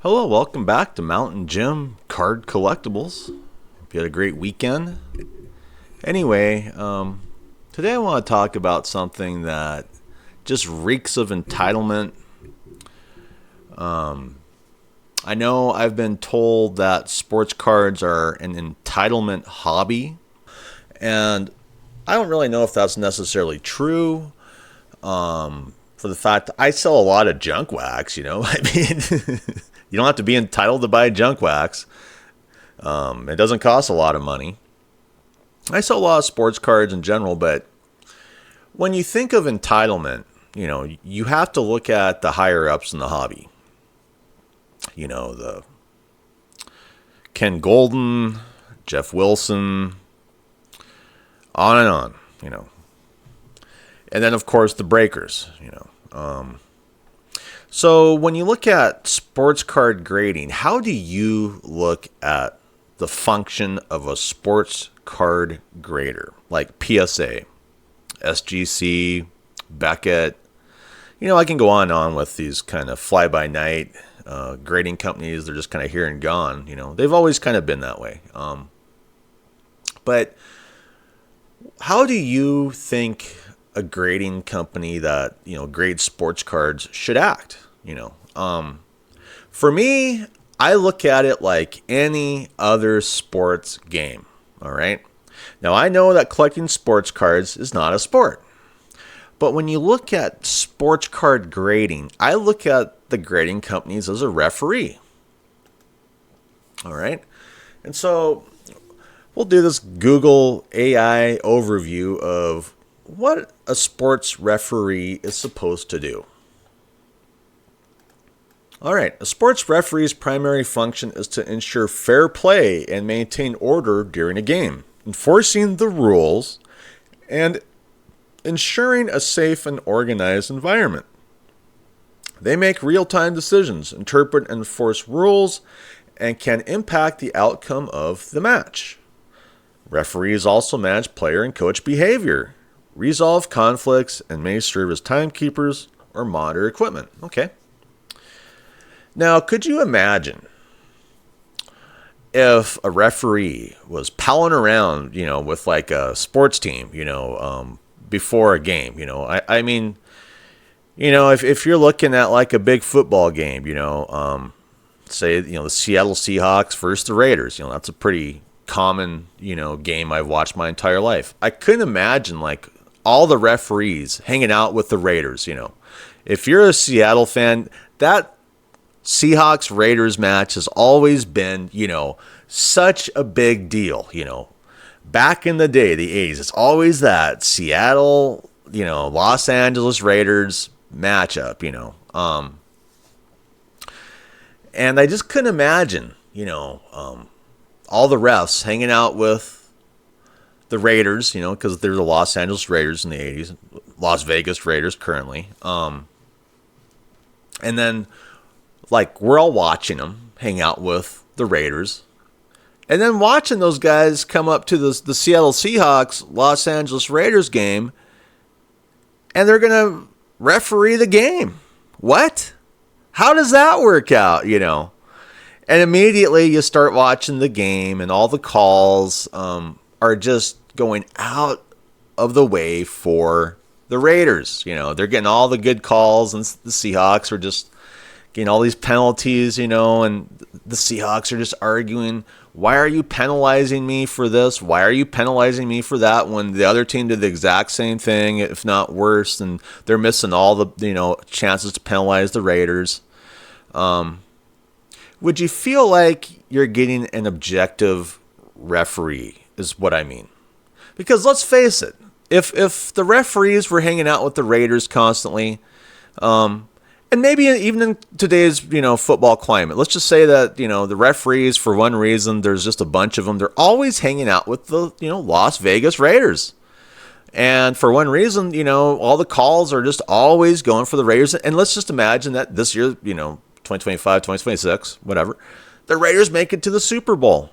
Hello, welcome back to Mountain Gym Card Collectibles. Hope you had a great weekend. Anyway, today I want to talk about something that just reeks of entitlement. I know I've been told that sports cards are an entitlement hobby, and I don't really know if that's necessarily true. For the fact that I sell a lot of junk wax, I mean, you don't have to be entitled to buy junk wax. It doesn't cost a lot of money. I sell a lot of sports cards in general, but when you think of entitlement, you have to look at the higher ups in the hobby. The Ken Golden, Jeff Wilson, on and on, And then, of course, the breakers, So when you look at sports card grading, how do you look at the function of a sports card grader? Like PSA, SGC, Beckett. I can go on and on with these kind of fly-by-night grading companies. They're just kind of here and gone. They've always kind of been that way. But how do you think a grading company that grades sports cards should act? For me, I look at it like any other sports game. All right. Now I know that collecting sports cards is not a sport, but when you look at sports card grading, I look at the grading companies as a referee. All right. And so we'll do this Google AI overview of what a sports referee is supposed to do. All right, a sports referee's primary function is to ensure fair play and maintain order during a game, enforcing the rules and ensuring a safe and organized environment. They make real-time decisions, interpret and enforce rules, and can impact the outcome of the match. Referees also manage player and coach behavior, resolve conflicts, and may serve as timekeepers or monitor equipment. Okay. Now, could you imagine if a referee was palling around, with like a sports team, before a game? I mean, if you're looking at like a big football game, say, the Seattle Seahawks versus the Raiders, that's a pretty common, game I've watched my entire life. I couldn't imagine like all the referees hanging out with the Raiders. If you're a Seattle fan, that Seahawks Raiders match has always been, such a big deal. Back in the day, the 80s, it's always that Seattle, Los Angeles Raiders matchup, and I just couldn't imagine, all the refs hanging out with the Raiders, because they're the Los Angeles Raiders in the 80s, Las Vegas Raiders currently. And then, like, we're all watching them hang out with the Raiders. And then watching those guys come up to the Seattle Seahawks, Los Angeles Raiders game, and they're going to referee the game. What? How does that work out, And immediately you start watching the game, and all the calls are just going out of the way for the Raiders. They're getting all the good calls, and the Seahawks are just getting all these penalties, and the Seahawks are just arguing, why are you penalizing me for this? Why are you penalizing me for that when the other team did the exact same thing, if not worse, and they're missing all the, chances to penalize the Raiders? Would you feel like you're getting an objective referee is what I mean? Because let's face it, if the referees were hanging out with the Raiders constantly, and maybe even in today's, football climate, let's just say that, the referees, for one reason, there's just a bunch of them, they're always hanging out with the, Las Vegas Raiders. And for one reason, all the calls are just always going for the Raiders. And let's just imagine that this year, 2025, 2026, whatever, the Raiders make it to the Super Bowl.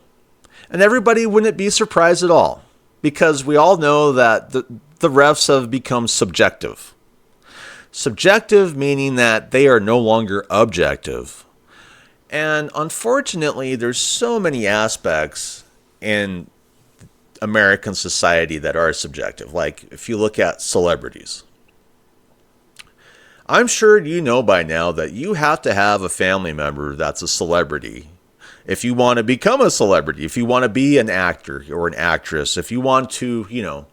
And everybody wouldn't be surprised at all, because we all know that the refs have become subjective. Subjective meaning that they are no longer objective. And unfortunately, there's so many aspects in American society that are subjective. Like if you look at celebrities, I'm sure you know by now that you have to have a family member that's a celebrity. If you want to become a celebrity, if you want to be an actor or an actress, if you want to,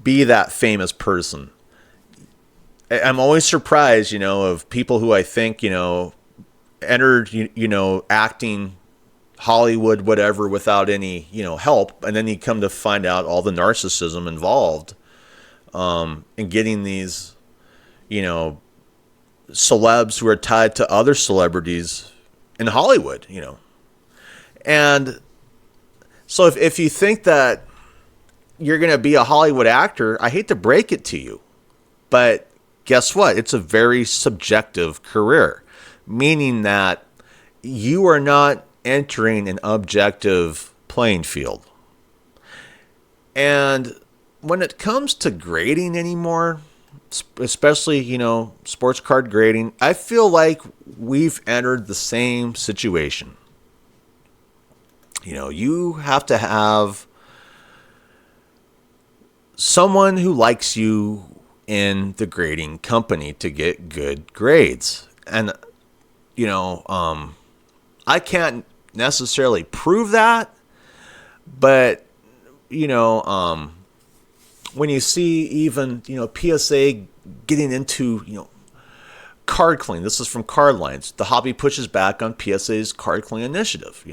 be that famous person. I'm always surprised, of people who I think, entered, acting, Hollywood, whatever, without any, help. And then you come to find out all the narcissism involved in getting these, celebs who are tied to other celebrities in Hollywood, And so if you think that you're going to be a Hollywood actor, I hate to break it to you, but guess what? It's a very subjective career, meaning that you are not entering an objective playing field. And when it comes to grading anymore, especially, sports card grading, I feel like we've entered the same situation. You have to have someone who likes you in the grading company to get good grades. And, I can't necessarily prove that, but, when you see even, PSA getting into, card cleaning, this is from Card Lines. The hobby pushes back on PSA's card cleaning initiative,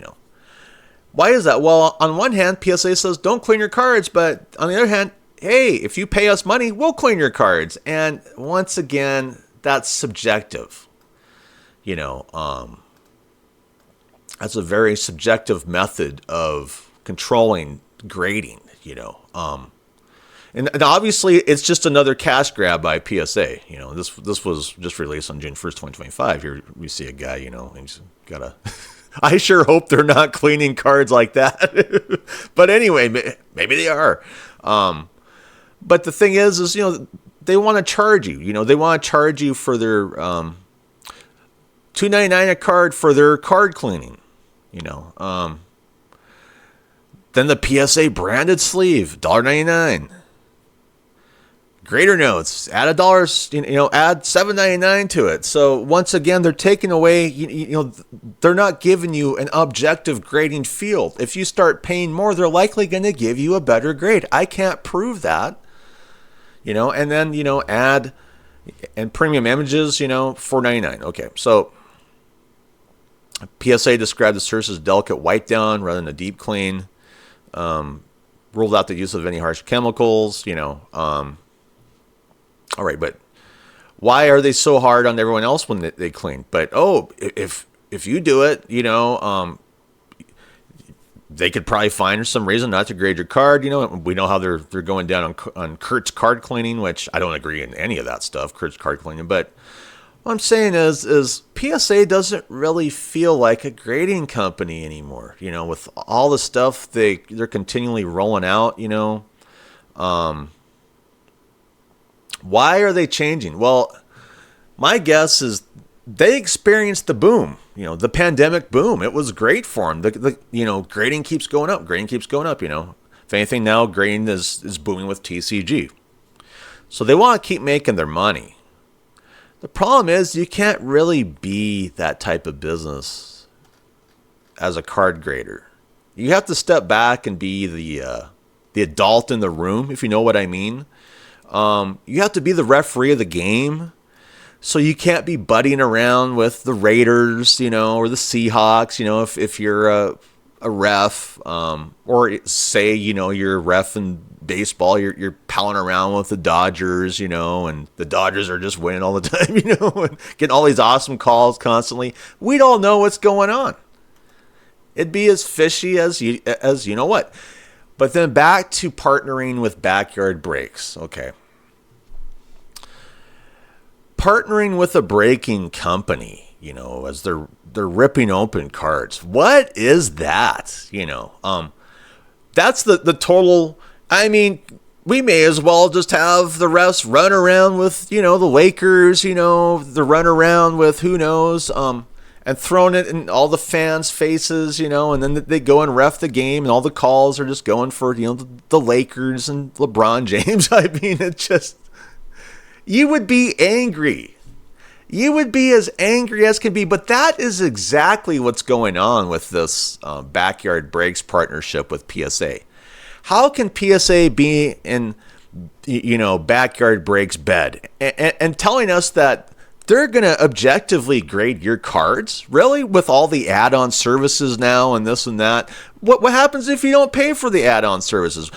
Why is that? Well, on one hand, PSA says don't clean your cards, but on the other hand, hey, if you pay us money, we'll clean your cards. And once again, that's subjective. That's a very subjective method of controlling grading, And obviously, it's just another cash grab by PSA. This was just released on June 1st, 2025. Here we see a guy, and he's got a... I sure hope they're not cleaning cards like that. But anyway, maybe they are. But the thing is they want to charge you. They want to charge you for their $2.99 a card for their card cleaning. Then the PSA branded sleeve, $1.99. Grader notes, add $1, add $7.99 to it. So once again, they're taking away, they're not giving you an objective grading field. If you start paying more, they're likely going to give you a better grade. I can't prove that, and then, add and premium images, $4.99. Okay. So PSA described the service as delicate wipe down rather than a deep clean. Ruled out the use of any harsh chemicals, all right, but why are they so hard on everyone else when they clean? But if you do it, they could probably find some reason not to grade your card. We know how they're going down on Kurt's card cleaning, which I don't agree in any of that stuff, Kurt's card cleaning. But what I'm saying is PSA doesn't really feel like a grading company anymore. With all the stuff they're continually rolling out. Why are they changing? Well, my guess is they experienced the boom, the pandemic boom. It was great for them. Grading keeps going up. Grading keeps going up, If anything, now grading is booming with TCG. So they want to keep making their money. The problem is you can't really be that type of business as a card grader. You have to step back and be the adult in the room, if you know what I mean. You have to be the referee of the game. So you can't be buddying around with the Raiders, or the Seahawks, if you're a ref, or say, you're a ref in baseball, you're palling around with the Dodgers, and the Dodgers are just winning all the time, and getting all these awesome calls constantly. We don't know what's going on. It'd be as fishy as you know what. But then back to partnering with Backyard Breaks. Okay. Partnering with a breaking company, as they're ripping open cards. What is that? That's the total. I mean, we may as well just have the refs run around with, the Lakers, the run around with who knows. And and throwing it in all the fans' faces, and then they go and ref the game, and all the calls are just going for, the Lakers and LeBron James. I mean, it just, you would be angry. You would be as angry as can be, but that is exactly what's going on with this Backyard Breaks partnership with PSA. How can PSA be in, Backyard Breaks bed and telling us that they're going to objectively grade your cards? Really? With all the add-on services now and this and that? What happens if you don't pay for the add-on services?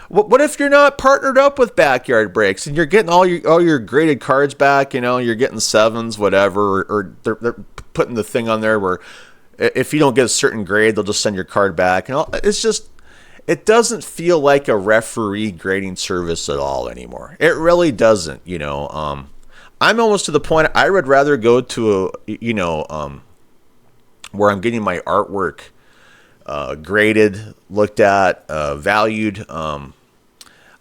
What if you're not partnered up with Backyard Breaks and you're getting all your graded cards back? You're getting 7s, whatever, or they're putting the thing on there where if you don't get a certain grade, they'll just send your card back. It's just, it doesn't feel like a referee grading service at all anymore. It really doesn't. I'm almost to the point I would rather go to where I'm getting my artwork graded, looked at, valued.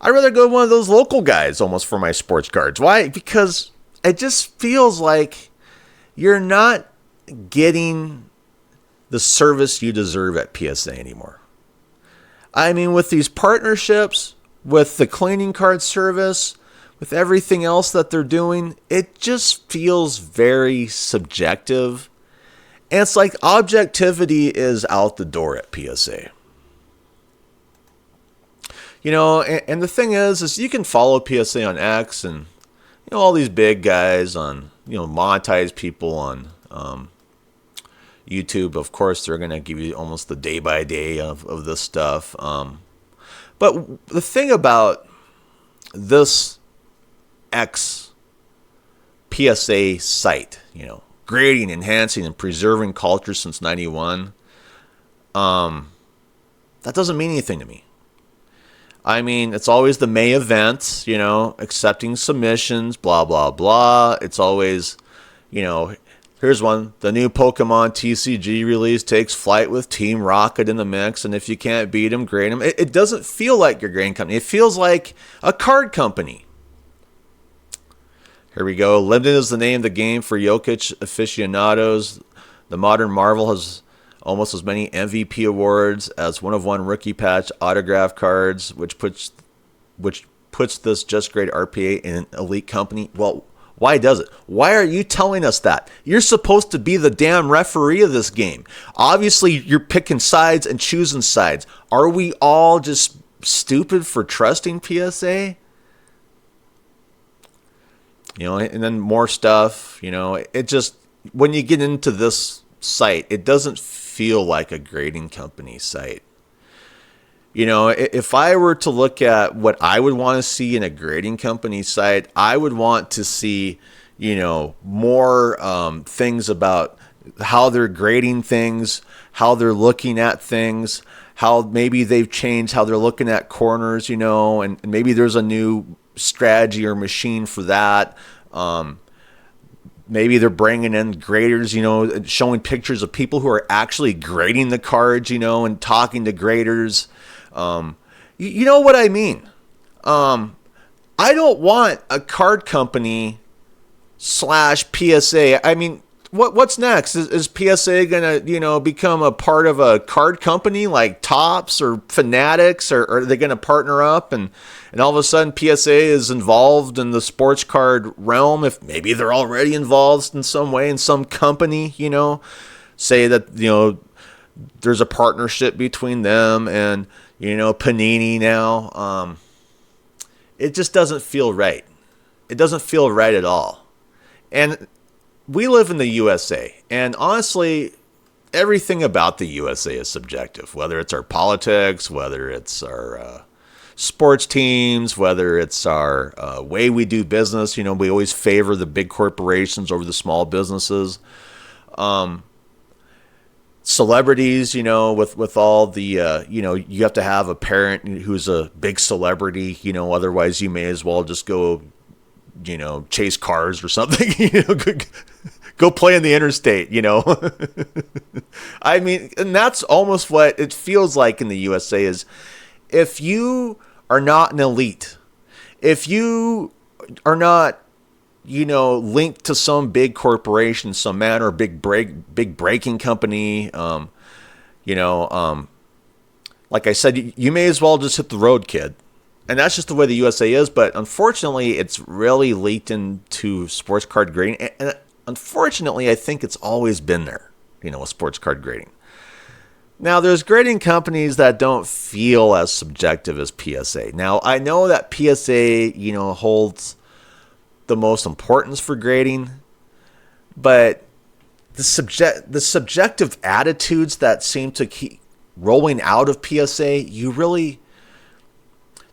I'd rather go to one of those local guys almost for my sports cards. Why? Because it just feels like you're not getting the service you deserve at PSA anymore. I mean, with these partnerships, with the cleaning card service, with everything else that they're doing, it just feels very subjective. And it's like objectivity is out the door at PSA. And the thing is you can follow PSA on X and, all these big guys on, monetize people on YouTube. Of course, they're going to give you almost the day by day of this stuff. But the thing about this X PSA site, grading, enhancing, and preserving culture since 91, that doesn't mean anything to me. I mean, it's always the May events, accepting submissions, blah, blah, blah. It's always, here's one. The new Pokemon TCG release takes flight with Team Rocket in the mix, and if you can't beat them, grade them. It doesn't feel like your grading company. It feels like a card company. Here we go. Limited is the name of the game for Jokic aficionados. The modern Marvel has almost as many MVP awards as one-of-one rookie patch autograph cards, which puts this just great RPA in an elite company. Well, why does it? Why are you telling us that? You're supposed to be the damn referee of this game. Obviously, you're picking sides and choosing sides. Are we all just stupid for trusting PSA? And then more stuff, it just, when you get into this site, it doesn't feel like a grading company site. If I were to look at what I would want to see in a grading company site, I would want to see, more things about how they're grading things, how they're looking at things, how maybe they've changed how they're looking at corners, and maybe there's a new strategy or machine for that. Maybe they're bringing in graders, showing pictures of people who are actually grading the cards, and talking to graders. You know what I mean? I don't want a card company / PSA. I mean, what's next? Is PSA going to, become a part of a card company like Topps or Fanatics, or are they going to partner up and all of a sudden PSA is involved in the sports card realm? If maybe they're already involved in some way in some company, say that, there's a partnership between them and, Panini now. It just doesn't feel right. It doesn't feel right at all. And we live in the USA, and honestly, everything about the USA is subjective, whether it's our politics, whether it's our sports teams, whether it's our way we do business. We always favor the big corporations over the small businesses. Celebrities, with all the, you have to have a parent who's a big celebrity, otherwise you may as well just go, chase cars or something, go play in the interstate, I mean, and that's almost what it feels like in the USA is if you are not an elite, if you are not linked to some big corporation, some man or big breaking company. Like I said, you may as well just hit the road, kid. And that's just the way the USA is. But unfortunately, it's really leaked into sports card grading. And unfortunately, I think it's always been there, with sports card grading. Now, there's grading companies that don't feel as subjective as PSA. Now, I know that PSA, holds the most importance for grading. But the subjective attitudes that seem to keep rolling out of PSA,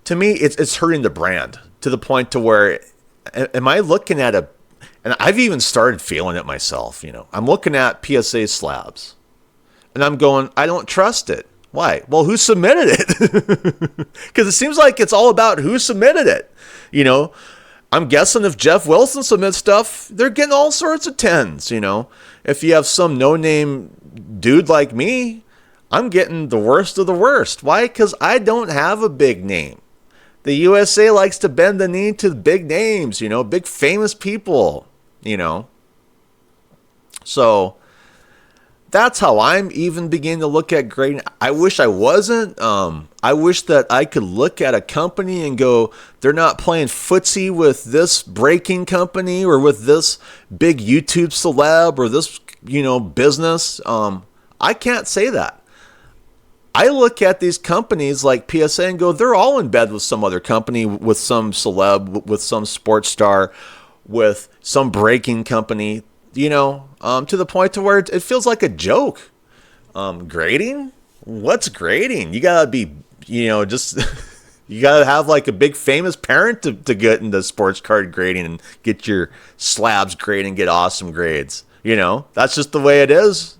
to me, it's hurting the brand to the point to where, am I looking at and I've even started feeling it myself, I'm looking at PSA slabs and I'm going, I don't trust it. Why? Well, who submitted it? Because it seems like it's all about who submitted it. I'm guessing if Jeff Wilson submits stuff, they're getting all sorts of 10s, If you have some no-name dude like me, I'm getting the worst of the worst. Why? Because I don't have a big name. The USA likes to bend the knee to big names, big famous people, So that's how I'm even beginning to look at grading. I wish I wasn't. I wish that I could look at a company and go, they're not playing footsie with this breaking company or with this big YouTube celeb or this, business. I can't say that. I look at these companies like PSA and go, they're all in bed with some other company, with some celeb, with some sports star, with some breaking company, to the point to where it feels like a joke. Grading? What's grading? You gotta be, just you gotta have like a big famous parent to get into sports card grading and get your slabs graded and get awesome grades. That's just the way it is.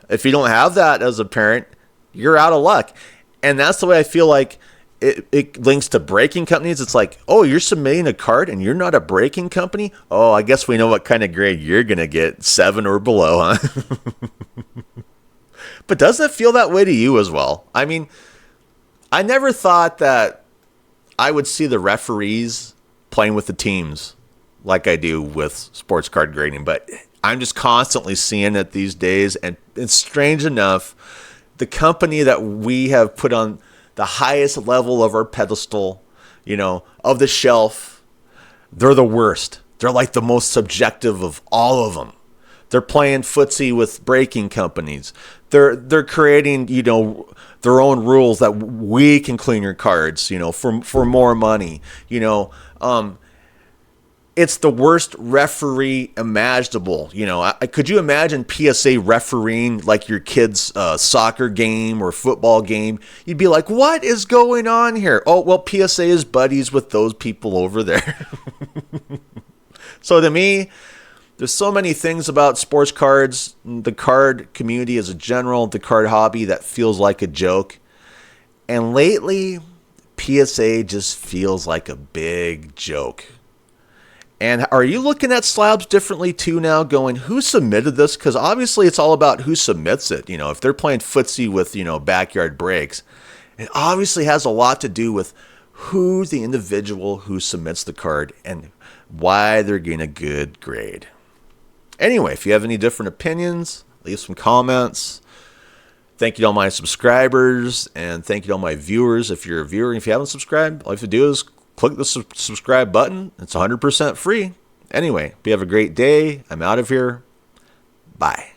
If you don't have that as a parent, you're out of luck. And that's the way I feel like it links to breaking companies. It's like, oh, you're submitting a card and you're not a breaking company? Oh, I guess we know what kind of grade you're going to get, 7 or below, huh? But doesn't it feel that way to you as well? I mean, I never thought that I would see the referees playing with the teams like I do with sports card grading, but I'm just constantly seeing it these days. And it's strange enough, the company that we have put on the highest level of our pedestal, of the shelf, they're the worst. They're like the most subjective of all of them. They're playing footsie with breaking companies. They're creating, their own rules that we can clean your cards, for more money. It's the worst referee imaginable. Could you imagine PSA refereeing like your kid's soccer game or football game? You'd be like, what is going on here? Oh, well, PSA is buddies with those people over there. So to me, there's so many things about sports cards, the card community as a general, the card hobby that feels like a joke. And lately, PSA just feels like a big joke. And are you looking at slabs differently too now, going, who submitted this? Because obviously it's all about who submits it. If they're playing footsie with, backyard breaks, it obviously has a lot to do with who's the individual who submits the card and why they're getting a good grade. Anyway, if you have any different opinions, leave some comments. Thank you to all my subscribers, and thank you to all my viewers. If you're a viewer and if you haven't subscribed, all you have to do is click the subscribe button. It's 100% free. Anyway, hope you have a great day. I'm out of here. Bye.